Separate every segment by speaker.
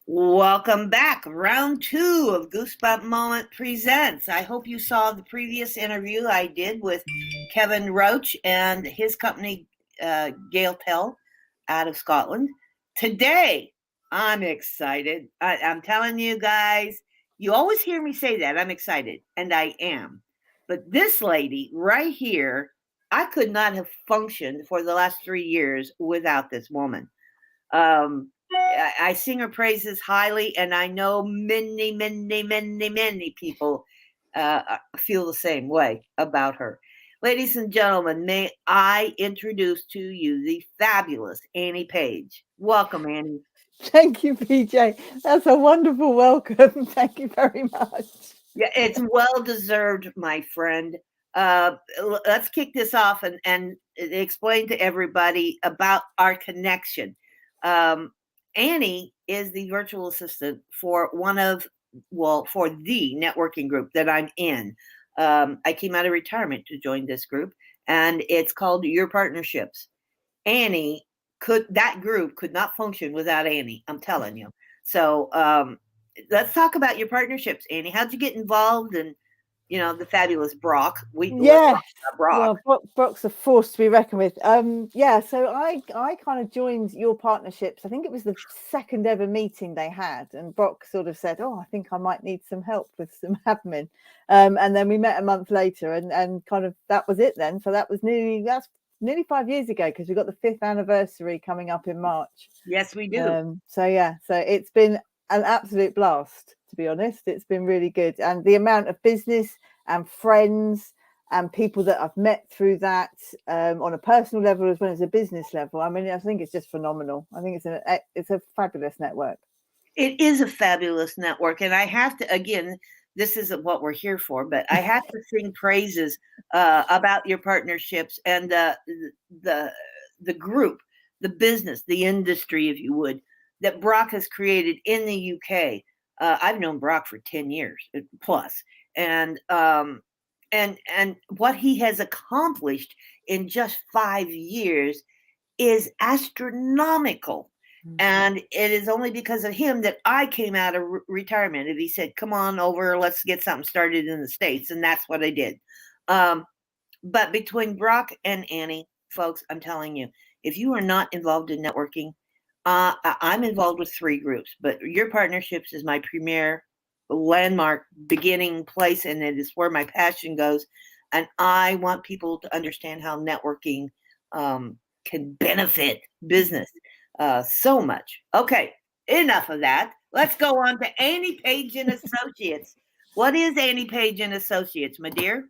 Speaker 1: Welcome back. Round 2 of Goosebump Moment Presents. I hope you saw the previous interview I did with Kevin Roach and his company, Gale Tell, out of Scotland. Today, I'm excited. I'm telling you guys, you always hear me say that. I'm excited, and I am. But this lady right here, I could not have functioned for the last 3 years without this woman. I sing her praises highly, and I know many people feel the same way about her. Ladies and gentlemen, may I introduce to you the fabulous Annie Page. Welcome, Annie.
Speaker 2: Thank you, PJ. That's a wonderful welcome. Thank you very much.
Speaker 1: Yeah, it's well deserved, my friend. Let's kick this off and explain to everybody about our connection. Um, Annie is the virtual assistant for for the networking group that I'm in. I came out of retirement to join this group, and it's called Your Partnerships. Annie that group could not function without Annie. I'm telling you. So let's talk about your partnerships, Annie. How'd you get involved? And the fabulous Brock. Let's
Speaker 2: Yes.
Speaker 1: talk about Brock.
Speaker 2: Well, Brock's a force to be reckoned with. Yeah, so I kind of joined Your Partnerships. I think it was the second ever meeting they had, and Brock sort of said, "Oh, I think I might need some help with some admin." And then we met a month later, and kind of that was it then. So that's nearly 5 years ago, because we got the 5th anniversary coming up in March.
Speaker 1: Yes, we do.
Speaker 2: So it's been an absolute blast, to be honest. It's been really good, and the amount of business and friends and people that I've met through that, on a personal level as well as a business level. I mean, I think it's just phenomenal. I think it's a fabulous network.
Speaker 1: It is a fabulous network, and I have to again. This isn't what we're here for, but I have to sing praises about your partnerships and the the group, the business, the industry, if you would, that Brock has created in the UK. I've known Brock for 10 years plus, and what he has accomplished in just 5 years is astronomical. And it is only because of him that I came out of retirement. And he said, "Come on over, let's get something started in the States." And that's what I did. But between Brock and Annie, folks, I'm telling you, if you are not involved in networking, I'm involved with 3 groups, but Your Partnerships is my premier landmark beginning place, and it is where my passion goes. And I want people to understand how networking can benefit business so much. Okay, enough of that. Let's go on to Annie Page and Associates. What is Annie Page and Associates, my dear?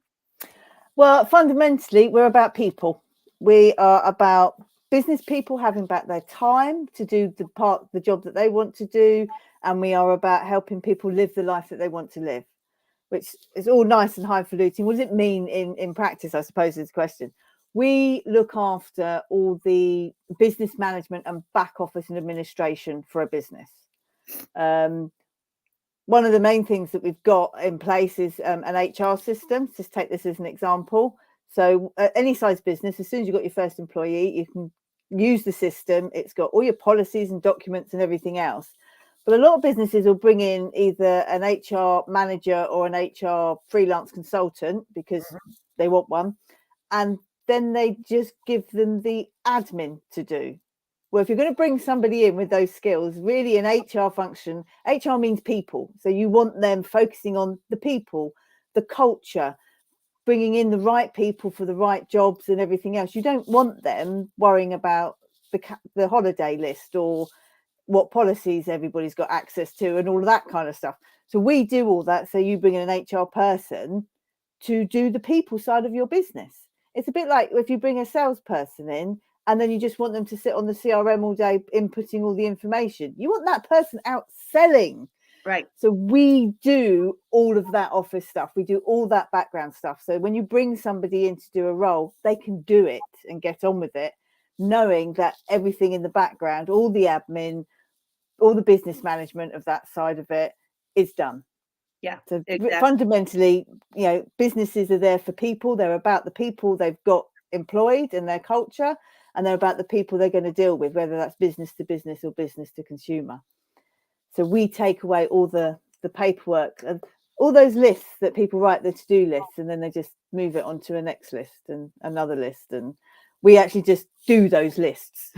Speaker 2: Well, fundamentally, we're about people. We are about business people having back their time to do the job that they want to do, and we are about helping people live the life that they want to live, which is all nice and highfalutin. What does it mean in practice, I suppose, is the question. We look after all the business management and back office and administration for a business. One of the main things that we've got in place is an HR system. Just take this as an example. So any size business, as soon as you've got your first employee, you can use the system. It's got all your policies and documents and everything else. But a lot of businesses will bring in either an HR manager or an HR freelance consultant because they want one. And then they just give them the admin to do. Well, if you're going to bring somebody in with those skills, really an HR function, HR means people. So you want them focusing on the people, the culture, bringing in the right people for the right jobs and everything else. You don't want them worrying about the holiday list or what policies everybody's got access to and all of that kind of stuff. So we do all that. So you bring in an HR person to do the people side of your business. It's a bit like if you bring a salesperson in and then you just want them to sit on the CRM all day inputting all the information. You want that person out selling.
Speaker 1: Right.
Speaker 2: So we do all of that office stuff. We do all that background stuff. So when you bring somebody in to do a role, they can do it and get on with it, knowing that everything in the background, all the admin, all the business management of that side of it is done.
Speaker 1: Yeah.
Speaker 2: So
Speaker 1: exactly.
Speaker 2: fundamentally, businesses are there for people. They're about the people they've got employed and their culture, and they're about the people they're going to deal with, whether that's business to business or business to consumer. So we take away all the paperwork and all those lists that people write, the to-do lists, and then they just move it onto a next list and another list. And we actually just do those lists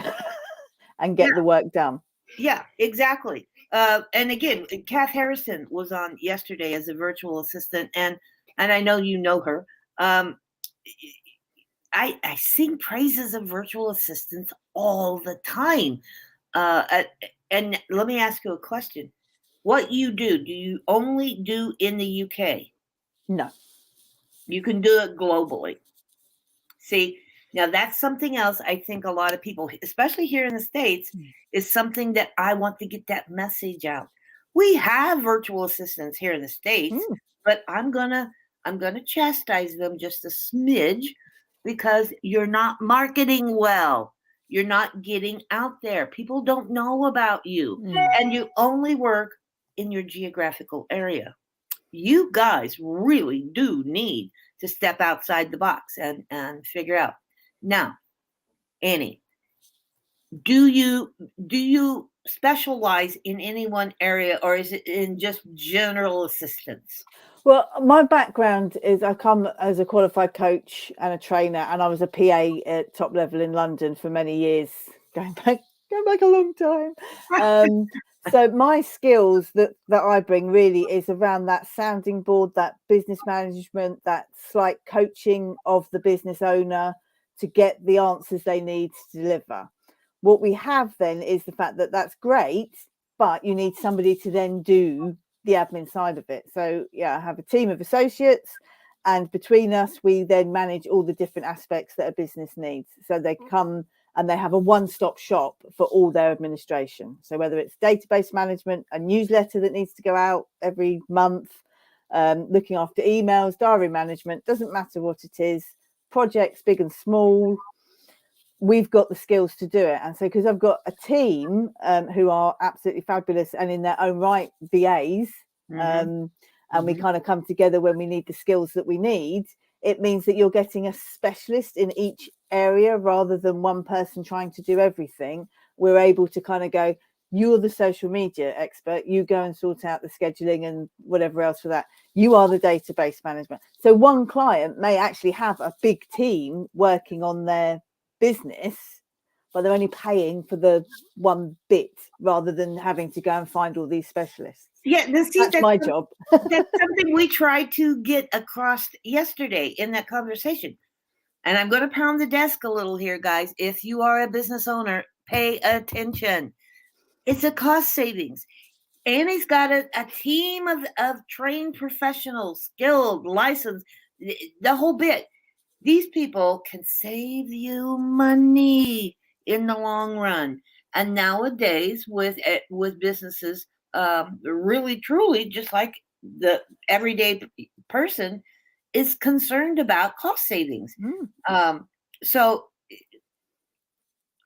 Speaker 2: and get the work done.
Speaker 1: Yeah, exactly. And again, Kath Harrison was on yesterday as a virtual assistant, and I know you know her. I sing praises of virtual assistants all the time. And let me ask you a question. What you do you only do in the UK?
Speaker 2: No.
Speaker 1: You can do it globally. See, now that's something else I think a lot of people, especially here in the States, is something that I want to get that message out. We have virtual assistants here in the States, but I'm gonna chastise them just a smidge because you're not marketing well. You're not getting out there. People don't know about you. And you only work in your geographical area. You guys really do need to step outside the box and figure out. Now, Annie, do you specialize in any one area, or is it in just general assistance?
Speaker 2: Well, my background is I come as a qualified coach and a trainer, and I was a PA at top level in London for many years, going back a long time. So my skills that I bring really is around that sounding board, that business management, that slight coaching of the business owner to get the answers they need to deliver. What we have then is the fact that that's great, but you need somebody to then do the admin side of it. So yeah, I have a team of associates, and between us we then manage all the different aspects that a business needs. So they come and they have a one-stop shop for all their administration. So whether it's database management, a newsletter that needs to go out every month, looking after emails, diary management, doesn't matter what it is, projects big and small, we've got the skills to do it. And so because I've got a team who are absolutely fabulous and in their own right VAs, and we kind of come together when we need the skills that we need, it means that you're getting a specialist in each area rather than one person trying to do everything. We're able to kind of go, you're the social media expert, you go and sort out the scheduling and whatever else for that. You are the database management. So one client may actually have a big team working on their business, but they're only paying for the one bit rather than having to go and find all these specialists.
Speaker 1: Yeah,
Speaker 2: that's my job.
Speaker 1: That's something we tried to get across yesterday in that conversation. And I'm going to pound the desk a little here, guys. If you are a business owner, pay attention. It's a cost savings. Annie's got a team of trained professionals, skilled, licensed, the whole bit. These people can save you money in the long run. And nowadays, with businesses, really, truly, just like the everyday person is concerned about cost savings. So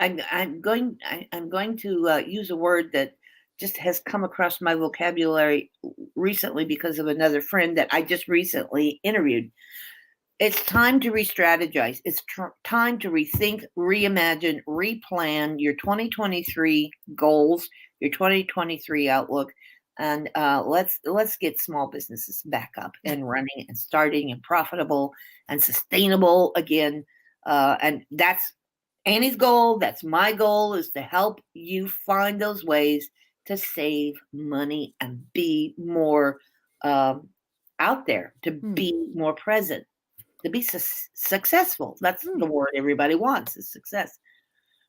Speaker 1: I'm going to use a word that just has come across my vocabulary recently because of another friend that I just recently interviewed. It's time to re-strategize. It's time to rethink, reimagine, replan your 2023 goals, your 2023 outlook, and let's get small businesses back up and running and starting and profitable and sustainable again. And that's Annie's goal. That's my goal, is to help you find those ways to save money and be more out there, to be more present, to be successful. That's the word everybody wants, is success.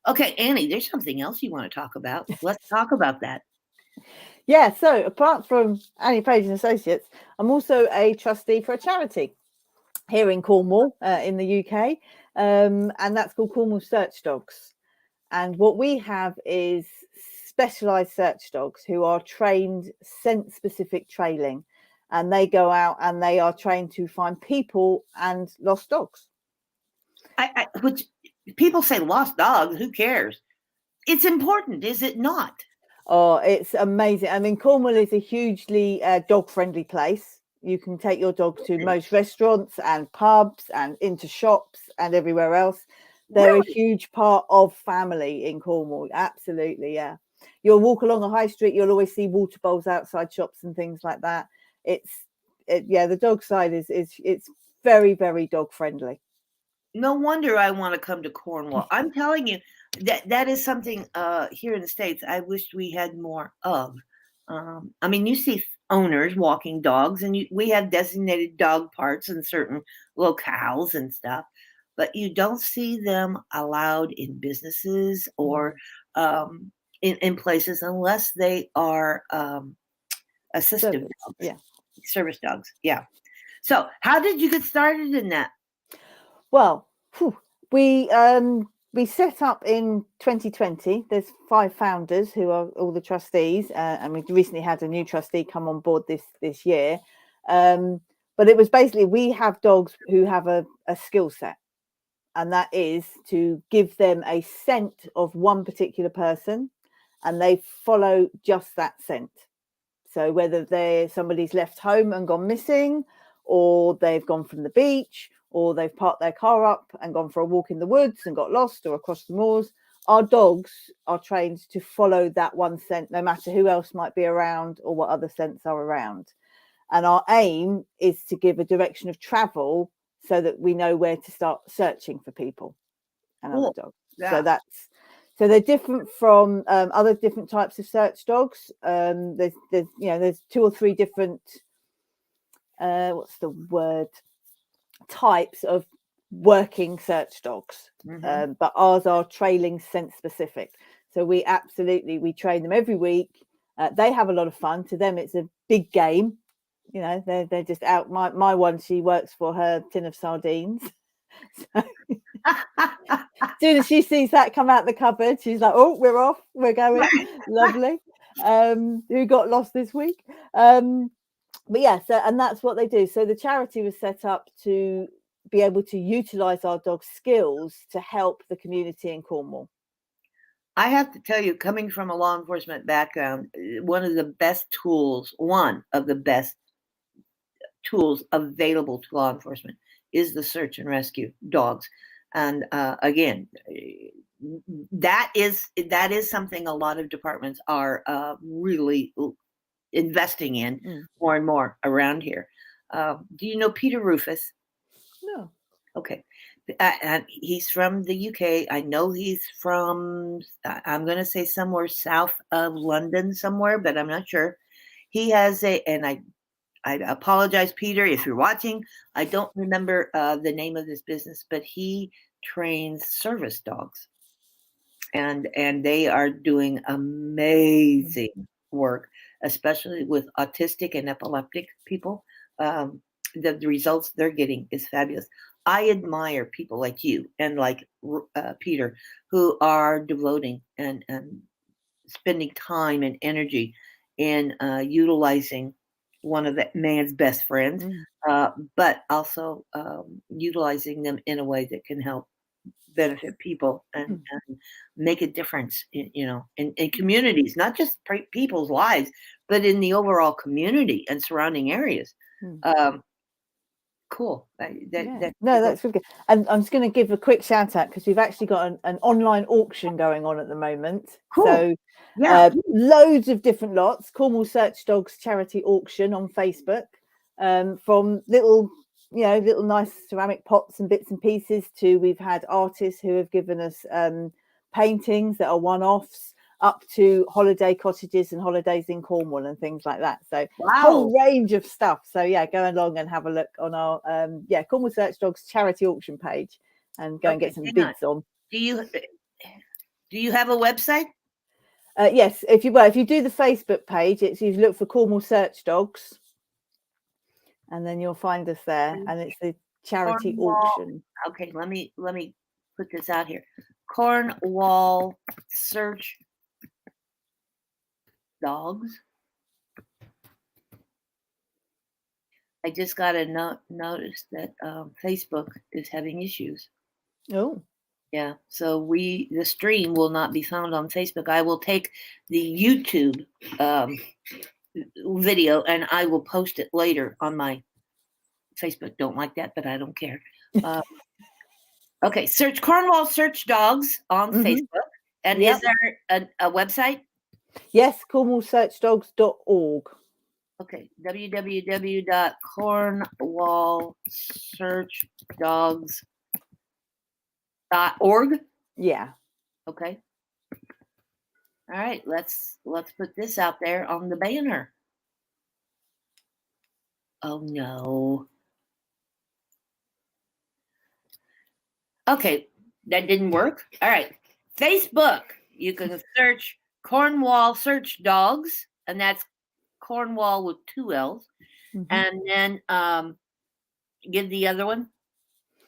Speaker 1: Okay, Annie, there's something else you want to talk about. Let's talk about that.
Speaker 2: Yeah, so apart from Annie Page and Associates, I'm also a trustee for a charity here in Cornwall, in the UK, and that's called Cornwall Search Dogs. And what we have is specialised search dogs who are trained scent-specific trailing, and they go out and they are trained to find people and lost dogs.
Speaker 1: Which people say lost dogs, who cares? It's important, is it not?
Speaker 2: Oh, it's amazing. I mean, Cornwall is a hugely dog-friendly place. You can take your dog to most restaurants and pubs and into shops and everywhere else. They're a huge part of family in Cornwall. Absolutely, yeah. You'll walk along a high street, you'll always see water bowls outside shops and things like that. The dog side is it's very, very dog friendly.
Speaker 1: No wonder I want to come to Cornwall. I'm telling you, that is something here in the States I wish we had more of. I mean, you see owners walking dogs, and we have designated dog parks in certain locales and stuff, but you don't see them allowed in businesses or in places unless they are assistive dogs, service dogs. Yeah. So, how did you get started in that?
Speaker 2: Well, we set up in 2020. There's 5 founders who are all the trustees, and we recently had a new trustee come on board this year. But it was basically, we have dogs who have a skill set, and that is to give them a scent of one particular person, and they follow just that scent. So whether somebody's left home and gone missing, or they've gone from the beach, or they've parked their car up and gone for a walk in the woods and got lost, or across the moors, our dogs are trained to follow that one scent, no matter who else might be around or what other scents are around. And our aim is to give a direction of travel so that we know where to start searching for people and other dogs. Yeah. So they're different from other different types of search dogs. There's 2 or 3 different types of working search dogs, but ours are trailing scent specific. So we train them every week. They have a lot of fun. To them, it's a big game. You know, they're just out. My one, she works for her tin of sardines. So, as soon as she sees that come out the cupboard, she's like, "Oh, we're off. We're going." Lovely. Who got lost this week? But yeah, and that's what they do. So the charity was set up to be able to utilize our dog skills to help the community in Cornwall.
Speaker 1: I have to tell you, coming from a law enforcement background, one of the best tools available to law enforcement is the search and rescue dogs. And again, that is something a lot of departments are really investing in more and more around here. Do you know Peter Rufus?
Speaker 2: No.
Speaker 1: Okay. And he's from the UK. I know he's from, I'm going to say somewhere south of London somewhere, but I'm not sure. He has and I apologize, Peter, if you're watching. I don't remember the name of this business, but he trains service dogs. And they are doing amazing work, especially with autistic and epileptic people. The results they're getting is fabulous. I admire people like you and like Peter, who are devoting and spending time and energy in utilizing one of that man's best friends, but also utilizing them in a way that can help benefit people and make a difference in communities, not just people's lives, but in the overall community and surrounding areas. Cool.
Speaker 2: That's good. And I'm just going to give a quick shout out because we've actually got an online auction going on at the moment. Cool. So loads of different lots. Cornwall Search Dogs Charity Auction on Facebook, from little nice ceramic pots and bits and pieces to we've had artists who have given us paintings that are one-offs, up to holiday cottages and holidays in Cornwall and things like that. So whole range of stuff. So yeah, go along and have a look on our Cornwall Search Dogs charity auction page and go and get some bids on.
Speaker 1: Do you have a website?
Speaker 2: Yes, if you do the Facebook page, you look for Cornwall Search Dogs, and then you'll find us there. And it's the charity auction.
Speaker 1: Okay, let me put this out here. Cornwall Search Dogs. I just got a notice that Facebook is having issues.
Speaker 2: Oh.
Speaker 1: Yeah, so the stream will not be found on Facebook. I will take the YouTube video and I will post it later on my Facebook. Don't like that, but I don't care. Okay, search Cornwall Search Dogs on Facebook. And is there a website?
Speaker 2: Yes, cornwallsearchdogs.org.
Speaker 1: Okay, www.cornwallsearchdogs.org.
Speaker 2: Yeah.
Speaker 1: Okay. All right, let's put this out there on the banner. Oh no. Okay, that didn't work. All right. Facebook. You can search Cornwall Search Dogs, and that's Cornwall with 2 L's.
Speaker 2: Mm-hmm.
Speaker 1: And then give the other one.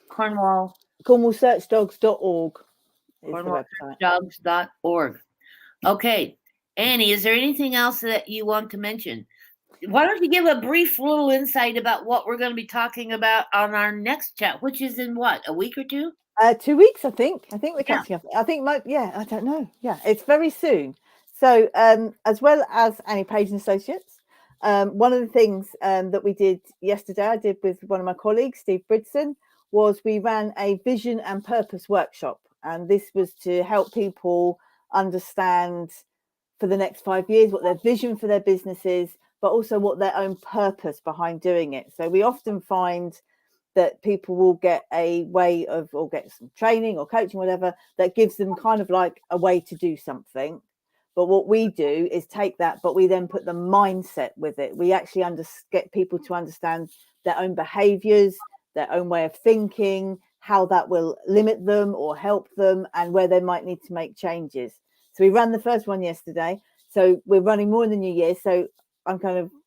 Speaker 1: Cornwall.
Speaker 2: Cornwallsearchdogs.org is the website.
Speaker 1: Cornwallsearchdogs.org. Okay. Annie, is there anything else that you want to mention? Why don't you give a brief little insight about what we're going to be talking about on our next chat, which is in what, a week or two?
Speaker 2: 2 weeks, I think. I think we're
Speaker 1: Yeah.
Speaker 2: catching up. I think, I don't know. Yeah, it's very soon. So, as well as Annie Page and Associates, one of the things that we did yesterday, I did with one of my colleagues, Steve Bridson, was we ran a vision and purpose workshop. And this was to help people understand for the next 5 years what their vision for their business is, but also what their own purpose behind doing it. So we often find that people will get a way of, or get some training or coaching, whatever, that gives them kind of like a way to do something. But what we do is take that, but we then put the mindset with it. We actually get people to understand their own behaviors, their own way of thinking, how that will limit them or help them, and where they might need to make changes. So we ran the first one yesterday. So we're running more in the new year. So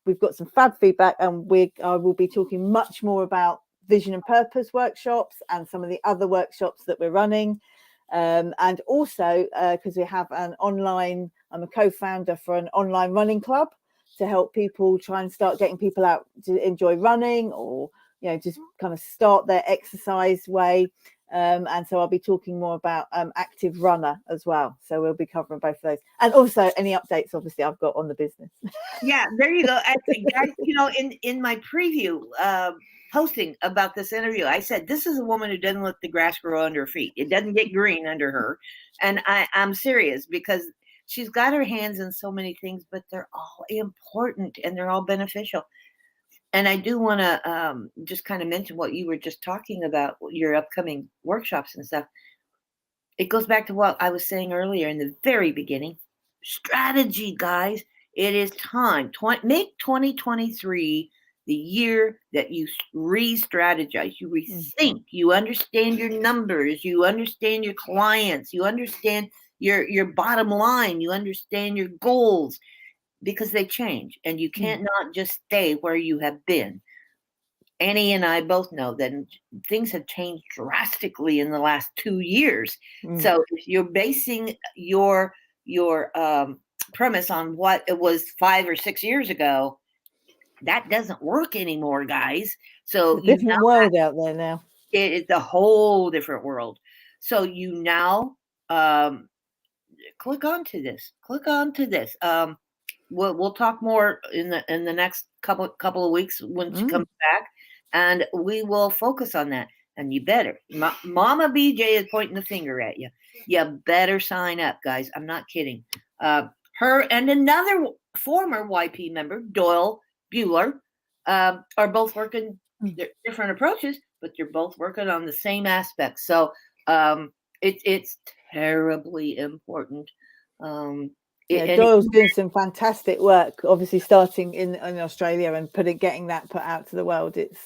Speaker 2: we've got some fab feedback, and I will be talking much more about vision and purpose workshops and some of the other workshops that we're running. And also because we have I'm a co-founder for an online running club to help people try and start getting people out to enjoy running, or just kind of start their exercise way. And so I'll be talking more about Active Runner as well. So we'll be covering both of those, and also any updates obviously I've got on the business.
Speaker 1: Yeah, there you go. In my preview posting about this interview, I said, this is a woman who doesn't let the grass grow under her feet. It doesn't get green under her. And I'm serious, because she's got her hands in so many things, but they're all important and they're all beneficial. And I do want to just kind of mention what you were just talking about, your upcoming workshops and stuff. It goes back to what I was saying earlier in the very beginning. Strategy, guys. It is time. Make 2023 the year that you re-strategize, you rethink, you understand your numbers, you understand your clients, you understand your bottom line, you understand your goals, because they change, and you can't not just stay where you have been. Annie and I both know that things have changed drastically in the last 2 years. So if you're basing your premise on what it was 5 or 6 years ago, that doesn't work anymore, guys. So
Speaker 2: it's a different world out there now.
Speaker 1: It is a whole different world. So you now click onto this. We'll talk more in the next couple of weeks when she comes back, and we will focus on that. And you better, Mama BJ is pointing the finger at you. You better sign up, guys. I'm not kidding. Her and another former YP member, Doyle Bueller, are both working different approaches, but they're both working on the same aspects. So it's terribly important.
Speaker 2: Doyle's doing some fantastic work, obviously starting in Australia and getting that put out to the world. It's,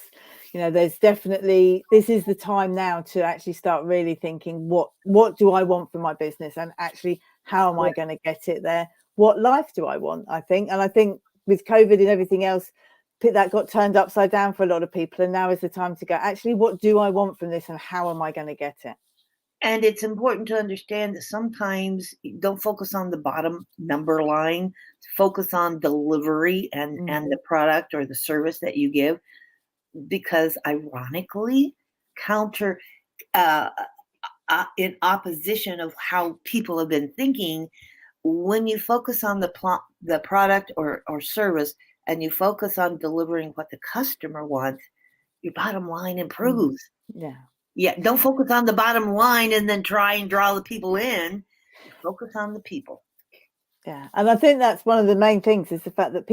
Speaker 2: there's definitely, this is the time now to actually start really thinking, what do I want for my business, and actually how am I going to get it there? What life do I want? I think with COVID and everything else, that got turned upside down for a lot of people, and now is the time to go, actually, what do I want from this, and how am I going to get it?
Speaker 1: And it's important to understand that sometimes you don't focus on the bottom number line, focus on delivery and the product or the service that you give, because ironically, in opposition of how people have been thinking, when you focus on the product or service, and you focus on delivering what the customer wants, your bottom line improves. Yeah, don't focus on the bottom line and then try and draw the people in. Focus on the people.
Speaker 2: Yeah. And I think that's one of the main things is the fact that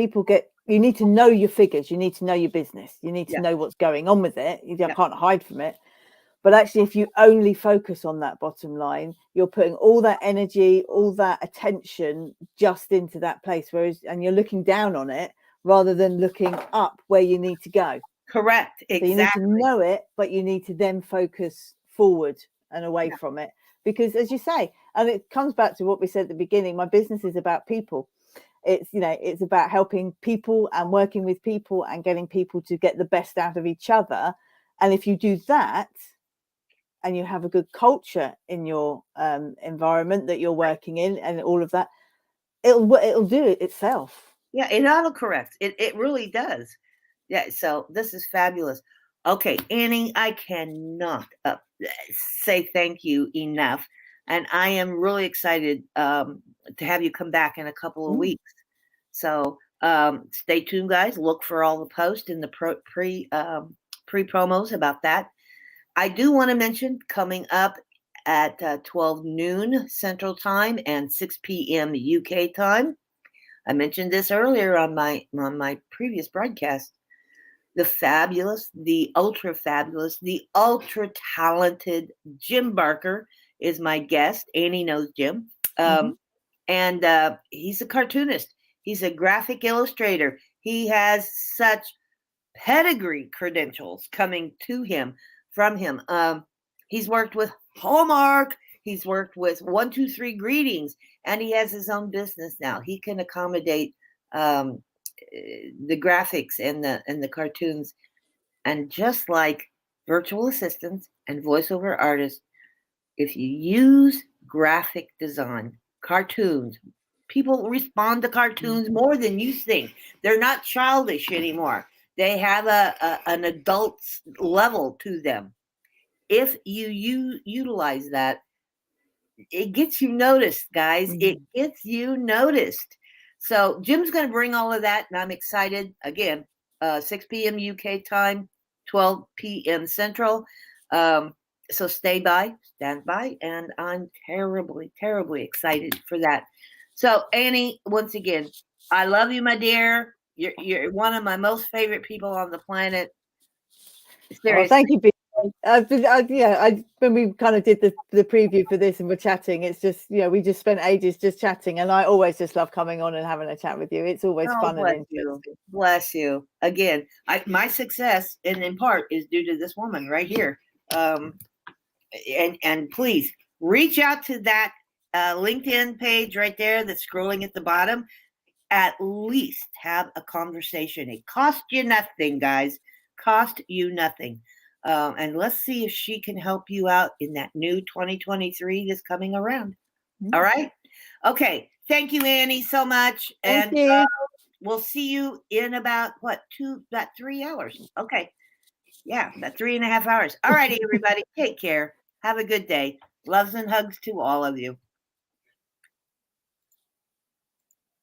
Speaker 2: you need to know your figures. You need to know your business. You need to know what's going on with it. You can't hide from it. But actually, if you only focus on that bottom line, you're putting all that energy, all that attention just into that place, and you're looking down on it rather than looking up where you need to go.
Speaker 1: Correct. Exactly.
Speaker 2: So you need to know it, but you need to then focus forward and away from it. Because as you say, and it comes back to what we said at the beginning, my business is about people. It's about helping people and working with people and getting people to get the best out of each other. And if you do that, and you have a good culture in your environment that you're working in and all of that, it'll do it itself.
Speaker 1: Yeah, it autocorrects. It really does. Yeah, so this is fabulous. Okay, Annie, I cannot say thank you enough. And I am really excited to have you come back in a couple of weeks. So stay tuned, guys. Look for all the posts in the pre-promos about that. I do want to mention coming up at 12 noon Central Time and 6 p.m. UK time. I mentioned this earlier on my previous broadcast. The fabulous, the ultra fabulous, the ultra talented Jim Barker is my guest. Annie knows Jim. And he's a cartoonist. He's a graphic illustrator. He has such pedigree credentials coming from him. He's worked with Hallmark. He's worked with 123 Greetings, and he has his own business now. He can accommodate the graphics and the cartoons. And just like virtual assistants and voiceover artists, if you use graphic design, cartoons, people respond to cartoons more than you think. They're not childish anymore. They have an adult level to them. If you utilize that, it gets you noticed, guys. It gets you noticed. So Jim's going to bring all of that, and I'm excited. Again, 6 p.m. UK time, 12 p.m. Central. So stand by, and I'm terribly, terribly excited for that. So Annie, once again, I love you, my dear. You're one of my most favorite people on the planet. Seriously.
Speaker 2: Oh, thank you. When we kind of did the preview for this and we're chatting, it's just we just spent ages just chatting, and I always just love coming on and having a chat with you. It's always fun and interesting.
Speaker 1: Bless you. Again, my success, and in part, is due to this woman right here. And please reach out to that LinkedIn page right there that's scrolling at the bottom. At least have a conversation. It costs you nothing, guys. Cost you nothing. And let's see if she can help you out in that new 2023 that's coming around. All right? Okay. Thank you, Annie, so much.
Speaker 2: Thank you.
Speaker 1: We'll see you in about 3 hours. Okay. Yeah, about 3.5 hours. All righty, everybody. Take care. Have a good day. Loves and hugs to all of you.